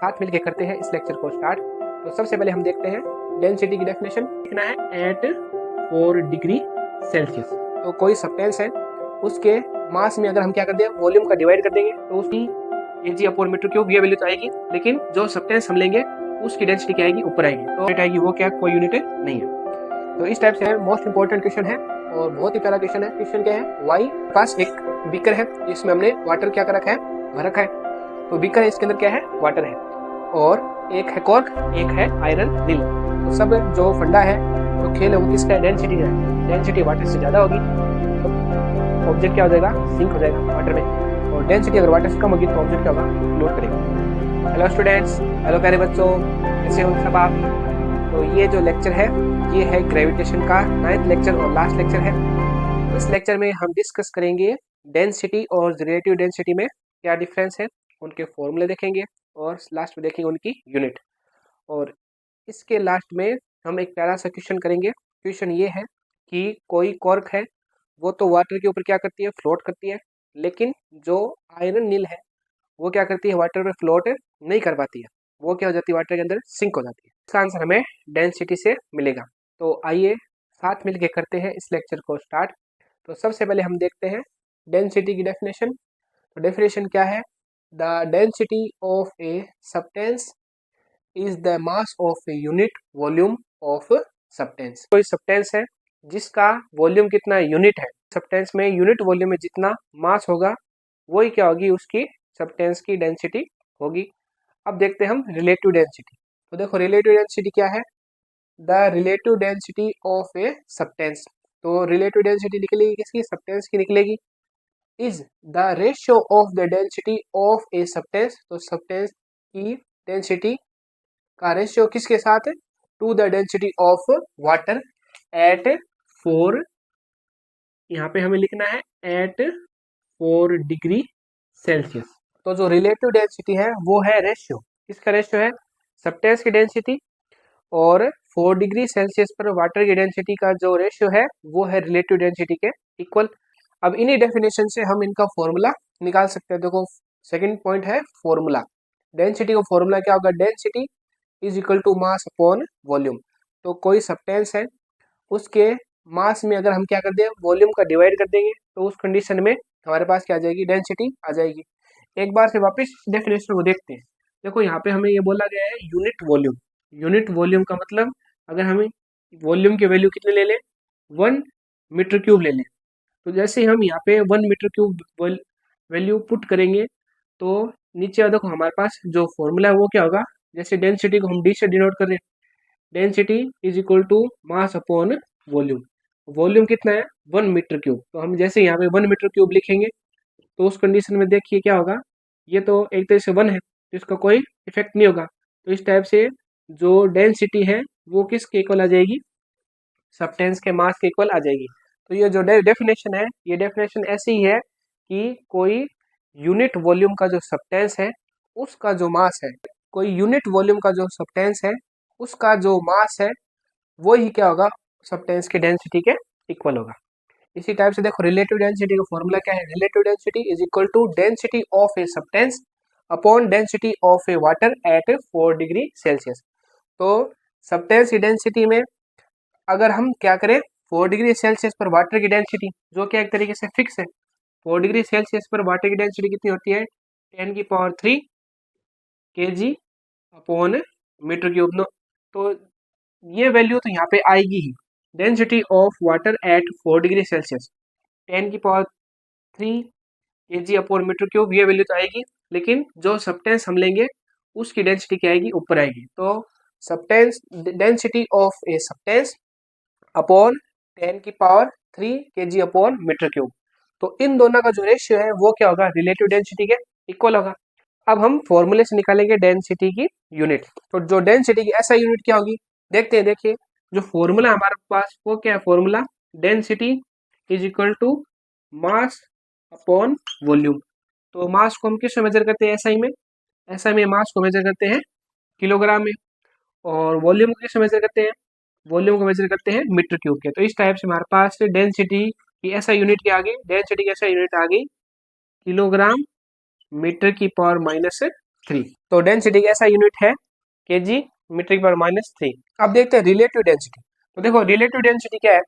साथ मिलकर करते हैं इस लेक्चर को स्टार्ट। तो सबसे पहले हम देखते हैं डेंसिटी की डेफिनेशन। लिखना है एट 4 डिग्री सेल्सियस। तो कोई सब्सटेंस है, उसके मास में अगर हम क्या कर दें, वॉल्यूम का डिवाइड कर देंगे तो उसकी kg अपॉन मीटर क्यूब ये वैल्यू तो आएगी, लेकिन जो सब्सटेंस हम लेंगे उसकी डेंसिटी क्या आएगी, ऊपर आएगी। तो आएगी वो क्या, कोई यूनिट नहीं है। तो इस टाइप से मोस्ट इंपॉर्टेंट क्वेश्चन है और बहुत ही प्यारा क्वेश्चन है। क्वेश्चन क्या है, वाई पास एक बीकर है, इसमें हमने वाटर क्या कर रखा है, भर रखा है। तो बीकर है, इसके अंदर क्या है, वाटर है, और एक है कॉर्क, एक है आयरन नील। तो सब जो फंडा है, जो खेल है, वो किसका है, डेंसिटी का है। डेंसिटी वाटर से ज्यादा होगी तो ऑब्जेक्ट क्या हो जाएगा, सिंक हो जाएगा वाटर में, और डेंसिटी अगर वाटर से कम होगी तो ऑब्जेक्ट क्या होगा, फ्लोट करेगा। हेलो स्टूडेंट्स, हेलो प्यारे बच्चों, कैसे हो सब आप। तो ये जो लेक्चर है ये है ग्रेविटेशन का 9th लेक्चर और लास्ट लेक्चर है। इस लेक्चर में हम डिस्कस करेंगे डेंसिटी और रिलेटिव डेंसिटी में क्या डिफरेंस है, उनके फॉर्मूले देखेंगे और लास्ट में देखेंगे उनकी यूनिट। और इसके लास्ट में हम एक प्यारा सा क्वेश्चन करेंगे। क्वेश्चन ये है कि कोई कॉर्क है, वो तो वाटर के ऊपर क्या करती है, फ्लोट करती है, लेकिन जो आयरन नील है वो क्या करती है, वाटर में फ्लोट नहीं कर पाती है, वो क्या हो जाती है, वाटर के अंदर सिंक हो जाती है। इसका आंसर हमें डेंसिटी से मिलेगा। तो आइए साथ मिलके करते हैं इस लेक्चर को स्टार्ट। तो सबसे पहले हम देखते हैं डेंसिटी की डेफिनेशन। तो डेफिनेशन क्या है, the density of a substance is the mass of a unit volume of substance. कोई सब्सटेंस है जिसका वॉल्यूम कितना यूनिट है, सब्सटेंस में यूनिट वॉल्यूम में जितना मास होगा वही क्या होगी, उसकी सब्सटेंस की डेंसिटी होगी। अब देखते हैं हम रिलेटिव डेंसिटी। तो देखो रिलेटिव डेंसिटी क्या है, the relative density of a substance. तो रिलेटिव डेंसिटी निकलेगी किसकी, सब्सटेंस की निकलेगी। Is the ratio of the density of a substance. तो सब्सटेंस की डेंसिटी का रेशियो किसके साथ है, to the density of water at 4, यहाँ पे हमें लिखना है एट 4 डिग्री सेल्सियस। तो जो रिलेटिव डेंसिटी है वो है रेशियो, किसका रेशियो है, सब्सटेंस की डेंसिटी और 4 डिग्री सेल्सियस पर वाटर की डेंसिटी का जो रेशियो है वो है रिलेटिव डेंसिटी के इक्वल। अब इन्हीं डेफिनेशन से हम इनका फॉर्मूला निकाल सकते हैं। देखो सेकंड पॉइंट है फॉर्मूला। डेंसिटी का फॉर्मूला क्या होगा, density is equal to mass upon volume. तो कोई सब्सटेंस है, उसके मास में अगर हम क्या कर दें, वॉल्यूम का डिवाइड कर देंगे तो उस कंडीशन में हमारे पास क्या आ जाएगी, डेंसिटी आ जाएगी। एक बार से वापस डेफिनेशन को देखते हैं। देखो यहाँ पे हमें ये बोला गया है यूनिट वॉल्यूम। यूनिट वॉल्यूम का मतलब अगर हमें वॉल्यूम की वैल्यू कितने ले लें, 1 मीटर क्यूब ले लें। तो जैसे ही हम यहाँ पे 1 मीटर क्यूब वैल्यू पुट करेंगे तो नीचे देखो हमारे पास जो फॉर्मूला है वो क्या होगा, जैसे डेंसिटी को हम डी से डिनोट कर रहे हैं, density is equal to mass upon volume. Volume कितना है, 1 मीटर क्यूब। तो हम जैसे यहाँ पे 1 मीटर क्यूब लिखेंगे तो उस कंडीशन में देखिए क्या होगा, ये तो एक तरह से 1 है तो इसका कोई इफेक्ट नहीं होगा। तो इस टाइप से जो डेंसिटी है वो किसके इक्वल आ जाएगी, सब्सटेंस के मास के इक्वल आ जाएगी। तो ये जो डेफिनेशन है, ये डेफिनेशन ऐसी ही है कि कोई यूनिट वॉल्यूम का जो सब्सटेंस है उसका जो मास है, कोई यूनिट वॉल्यूम का जो सब्सटेंस है उसका जो मास है वो ही क्या होगा, सब्सटेंस की डेंसिटी के इक्वल होगा। इसी टाइप से देखो रिलेटिव डेंसिटी का फॉर्मूला क्या है, relative density is equal to density of a substance upon density of a water at 4 degree Celsius. तो सब्सटेंस की डेंसिटी में अगर हम क्या करें, 4 डिग्री सेल्सियस पर वाटर की डेंसिटी जो कि एक तरीके से फिक्स है, 4 डिग्री सेल्सियस पर वाटर की डेंसिटी कितनी होती है, 10⁻³ kg अपॉन मीटर क्यूब। तो ये वैल्यू तो यहाँ पे आएगी ही, density of water at 4 degree Celsius 10⁻³ kg upon metre cube, ये वैल्यू तो आएगी, लेकिन जो सब्सटेंस हम लेंगे उसकी डेंसिटी क्या आएगी, ऊपर आएगी। तो substance density of a substance upon 10⁻³ kg upon metre cube. तो इन दोनों का जो रेशियो है वो क्या होगा, रिलेटिव डेंसिटी के इक्वल होगा। अब हम फॉर्मूले से निकालेंगे डेंसिटी की यूनिट। तो जो डेंसिटी की ऐसा यूनिट क्या होगी, देखते हैं। देखिए जो फॉर्मूला हमारे पास वो क्या है, formula density is equal to mass upon volume. तो मास को हम किस में मेजर करते हैं, एसआई में। एसआई में मास को मेजर करते हैं किलोग्राम में, और वॉल्यूम को किस में मेजर करते हैं, वॉल्यूम को मेजर करते हैं मीटर क्यूब के। तो इस टाइप से हमारे पास डेंसिटी की ऐसा यूनिट क्या आ गई, डेंसिटी की ऐसा यूनिट आ गई किलोग्राम मीटर की पावर 3। तो डेंसिटी ऐसा यूनिट है केजी मीट्रिक पर -3। अब देखते हैं रिलेटिव डेंसिटी। तो देखो रिलेटिव डेंसिटी क्या है?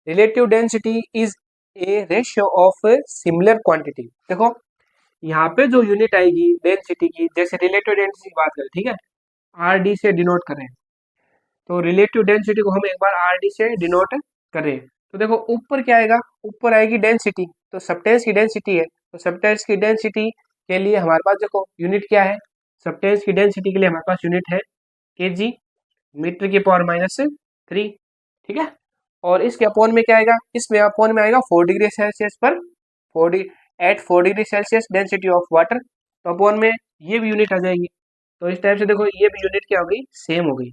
Relative density is a ratio of similar quantity. देखो यहाँ पे जो यूनिट आएगी डेंसिटी की, जैसे रिलेटिव डेंसिटी की बात करें, ठीक है, आर डी से डिनोट करें, तो रिलेटिव डेंसिटी को हम एक बार आर डी से डिनोट करें, तो देखो ऊपर क्या आएगा? ऊपर आएगी डेंसिटी, तो सब्सटेंस की डेंसिटी है, तो सब्सटेंस की डेंसिटी के लिए हमारे पास देखो यूनिट क्या है? सब्सटेंस की डेंसिटी के लिए हमारे पास यूनिट है केजी मीटर की पावर -3, ठीक है। और इसके अपॉन में क्या आएगा? इसमें अपॉन में आएगा 4 डिग्री सेल्सियस पर 4 degree Celsius density of water, तो अपॉन में ये भी यूनिट आ जाएगी। तो इस टाइप से देखो ये भी यूनिट क्या हो गई? सेम हो गई।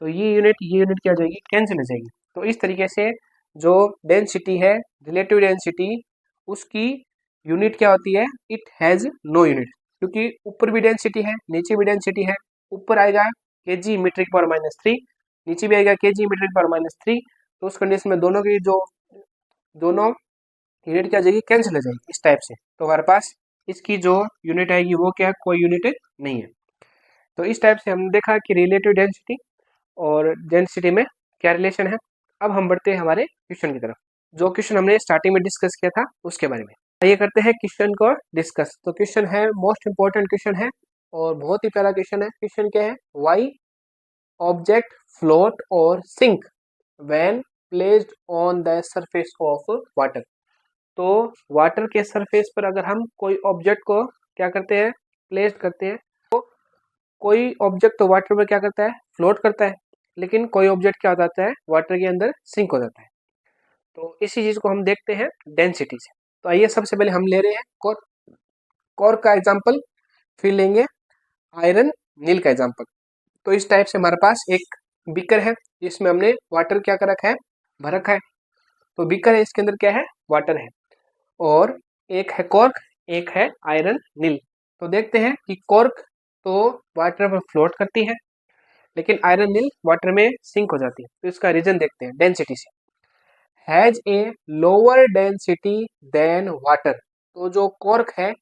तो ये यूनिट क्या हो जाएगी? कैंसिल हो जाएगी। तो इस तरीके से जो डेंसिटी है, रिलेटिव डेंसिटी, उसकी यूनिट क्या होती है? इट हैज़ नो यूनिट, क्योंकि ऊपर भी डेंसिटी है, नीचे भी डेंसिटी है। ऊपर आएगा केजी मीट्रिक पावर -3, नीचे भी आएगा केजी मीट्रिक पावर -3, तो उस कंडीशन में दोनों की जो दोनों यूनिट क्या हो जाएगी? कैंसिल हो जाएगी इस टाइप से। तो हमारे पास इसकी जो यूनिट आएगी वो क्या है? कोई यूनिट नहीं है। तो इस टाइप से हमने देखा कि रिलेटिव डेंसिटी और डेंसिटी में क्या रिलेशन है। अब हम बढ़ते हैं हमारे क्वेश्चन की तरफ। जो क्वेश्चन हमने स्टार्टिंग में डिस्कस किया था उसके बारे में ये करते हैं क्वेश्चन को डिस्कस। तो क्वेश्चन है मोस्ट इंपॉर्टेंट क्वेश्चन है और बहुत ही प्यारा क्वेश्चन है। क्वेश्चन क्या है? वाई ऑब्जेक्ट फ्लोट और sink when placed on the surface of water. तो वाटर के सरफेस पर अगर हम कोई ऑब्जेक्ट को क्या करते हैं? प्लेस्ड करते हैं, तो कोई ऑब्जेक्ट तो वाटर में क्या करता है? फ्लोट करता है, लेकिन कोई ऑब्जेक्ट क्या हो जाता है? वाटर के अंदर सिंक हो जाता है। तो इसी चीज को हम देखते हैं डेंसिटी से। तो आइए सबसे पहले हम ले रहे हैं कॉर्क का एग्जांपल, फिर लेंगे आयरन नील का एग्जांपल। तो इस टाइप से हमारे पास एक बीकर है जिसमें हमने वाटर क्या कर रखा है? भर रखा है। तो बीकर है, इसके अंदर क्या है? वाटर है। और एक है कॉर्क, एक है आयरन नील। तो देखते हैं कि कॉर्क तो वाटर पर फ्लोट करती है, लेकिन आयरन नील वाटर में सिंक हो जाती है। तो इसका रीजन देखते हैं डेंसिटी से। Has a lower density than water. तो जो कॉर्क है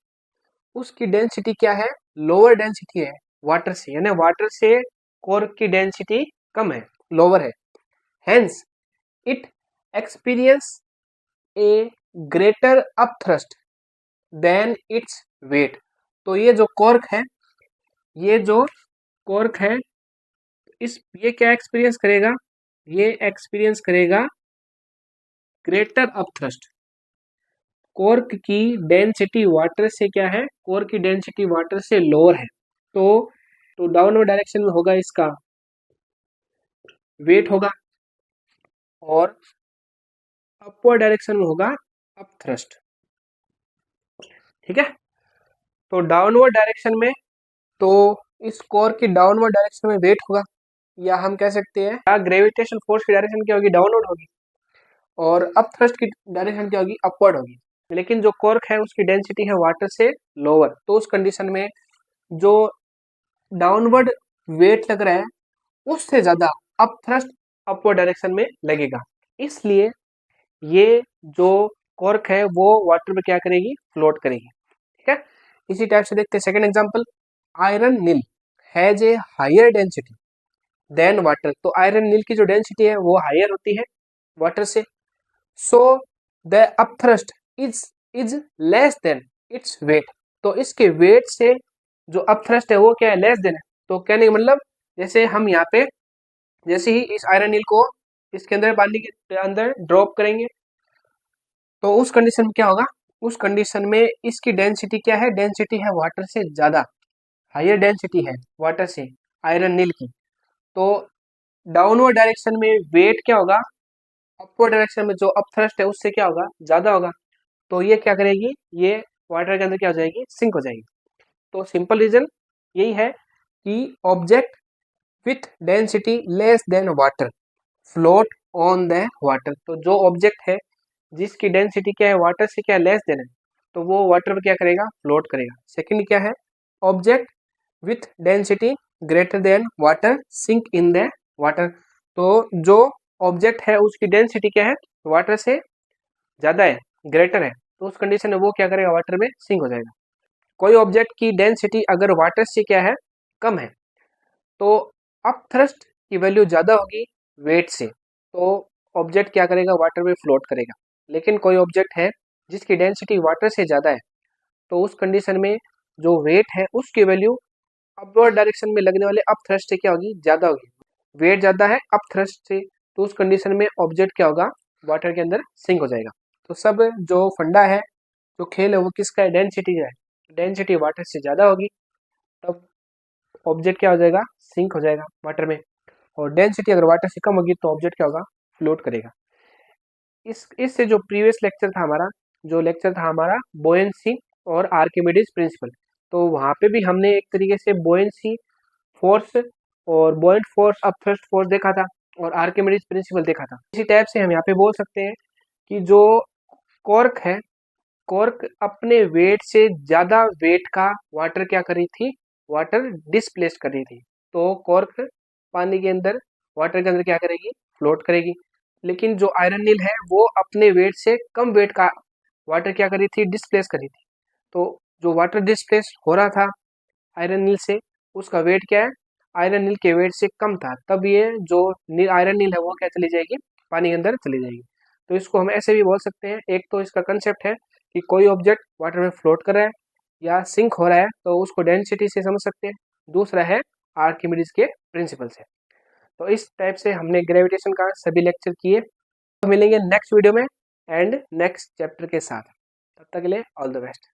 उसकी डेंसिटी क्या है? लोअर डेंसिटी है वाटर से, यानी वाटर से कॉर्क की डेंसिटी कम है, लोअर है। Hence it experience a greater upthrust than its weight. तो ये जो कॉर्क है, ये जो कॉर्क है, ये क्या एक्सपीरियंस करेगा? ये एक्सपीरियंस करेगा ग्रेटर अपथ्रस्ट। कॉर्क की डेंसिटी वाटर से क्या है? कॉर्क की डेंसिटी वाटर से लोअर है, तो डाउनवर्ड डायरेक्शन में होगा इसका वेट होगा, और अपवर्ड डायरेक्शन में होगा अपथ्रस्ट, ठीक है। तो डाउनवर्ड डायरेक्शन में, तो इस कॉर्क की डाउनवर्ड डायरेक्शन में वेट होगा, या हम कह सकते हैं ग्रेविटेशन फोर्स की डायरेक्शन क्या होगी? डाउनवर्ड होगी, और अपथ्रस्ट की डायरेक्शन क्या होगी? अपवर्ड होगी। लेकिन जो कॉर्क है उसकी डेंसिटी है वाटर से लोअर, तो उस कंडीशन में जो डाउनवर्ड वेट लग रहा है उससे ज्यादा अपथ्रस्ट अपवर्ड डायरेक्शन में लगेगा, इसलिए ये जो कॉर्क है वो वाटर में क्या करेगी? फ्लोट करेगी, ठीक है। इसी टाइप से देखते हैं second example. Iron nail has a higher density than water. तो आयरन नील की जो डेंसिटी है वो हायर होती है वाटर से, so the upthrust is less than its weight. तो इसके वेट से जो अपथ्रस्ट है वो क्या है? लेस देन है। तो कहने का मतलब, जैसे हम यहाँ पे जैसे ही इस आयरन नील को इसके अंदर पानी के अंदर ड्रॉप करेंगे, तो उस कंडीशन में क्या होगा? उस कंडीशन में इसकी डेंसिटी क्या है? डेंसिटी है वाटर से ज्यादा, हायर डेंसिटी है वाटर से आयरन नील की। तो डाउनवर्ड डायरेक्शन में वेट क्या होगा? अपवर्ड डायरेक्शन में जो अपथ्रस्ट है उससे क्या होगा? ज्यादा होगा। तो ये क्या करेगी? ये वाटर के अंदर क्या हो जाएगी? सिंक हो जाएगी। तो सिंपल रीजन यही है कि object with density less than water float on the water. तो जो ऑब्जेक्ट है जिसकी डेंसिटी क्या है? वाटर से क्या लेस देन है, तो वो वाटर में क्या करेगा? फ्लोट करेगा। सेकंड क्या है? Object with density greater than water sink in the water. तो जो ऑब्जेक्ट है उसकी डेंसिटी क्या है? वाटर से ज्यादा है, ग्रेटर है, तो उस कंडीशन में वो क्या करेगा? वाटर में सिंक हो जाएगा। कोई ऑब्जेक्ट की डेंसिटी अगर वाटर से क्या है, कम है, तो अप थ्रस्ट की वैल्यू ज़्यादा होगी वेट से, तो ऑब्जेक्ट क्या करेगा, वाटर में फ्लोट करेगा। लेकिन कोई ऑब्जेक्ट है जिसकी डेंसिटी वाटर से ज़्यादा है, तो उस कंडीशन में जो वेट है उसकी वैल्यू अपवर्ड डायरेक्शन में लगने वाले अप थ्रस्ट से क्या होगी, ज़्यादा होगी। वेट ज़्यादा है अप थ्रस्ट से, तो उस कंडीशन में ऑब्जेक्ट क्या होगा, वाटर के अंदर सिंक हो जाएगा। तो सब जो फंडा है, जो खेल है, वो किसका है, डेंसिटी का है। डेंसिटी वाटर से ज़्यादा होगी तब ऑब्जेक्ट क्या हो जाएगा, सिंक हो जाएगा वाटर में। और डेंसिटी अगर वाटर से कम होगी तो ऑब्जेक्ट क्या होगा, फ्लोट करेगा। इससे जो प्रीवियस लेक्चर था हमारा, जो लेक्चर था हमारा बोयेंसी और आर्किमिडीज प्रिंसिपल, तो वहाँ पे भी हमने एक तरीके से बोयेंसी फोर्स और बॉइंट फोर्स अप थ्रस्ट फोर्स देखा था और आर्किमिडीज प्रिंसिपल देखा था। इसी टाइप से हम यहाँ पे बोल सकते हैं कि जो कॉर्क है, कॉर्क अपने वेट से ज़्यादा वेट का वाटर क्या कर रही थी, वाटर डिस्प्लेस कर रही थी। तो कॉर्क पानी के अंदर, वाटर के अंदर क्या करेगी, फ्लोट करेगी। लेकिन जो आयरन नील है वो अपने वेट से कम वेट का वाटर क्या कर रही थी, डिस्प्लेस कर रही थी। तो जो वाटर डिस्प्लेस हो रहा था आयरन नील से, उसका वेट क्या है, आयरन नील के वेट से कम था, तब ये जो आयरन नील है वो क्या चली जाएगी, पानी के अंदर चली जाएगी। तो इसको हम ऐसे भी बोल सकते हैं, एक तो इसका कंसेप्ट है कि कोई ऑब्जेक्ट वाटर में फ्लोट कर रहा है या सिंक हो रहा है तो उसको डेंसिटी से समझ सकते हैं। दूसरा है आर्किमिडीज के प्रिंसिपल से। तो इस टाइप से हमने ग्रेविटेशन का सभी लेक्चर किए। तो मिलेंगे नेक्स्ट वीडियो में एंड नेक्स्ट चैप्टर के साथ। तब तक के लिए ऑल द बेस्ट।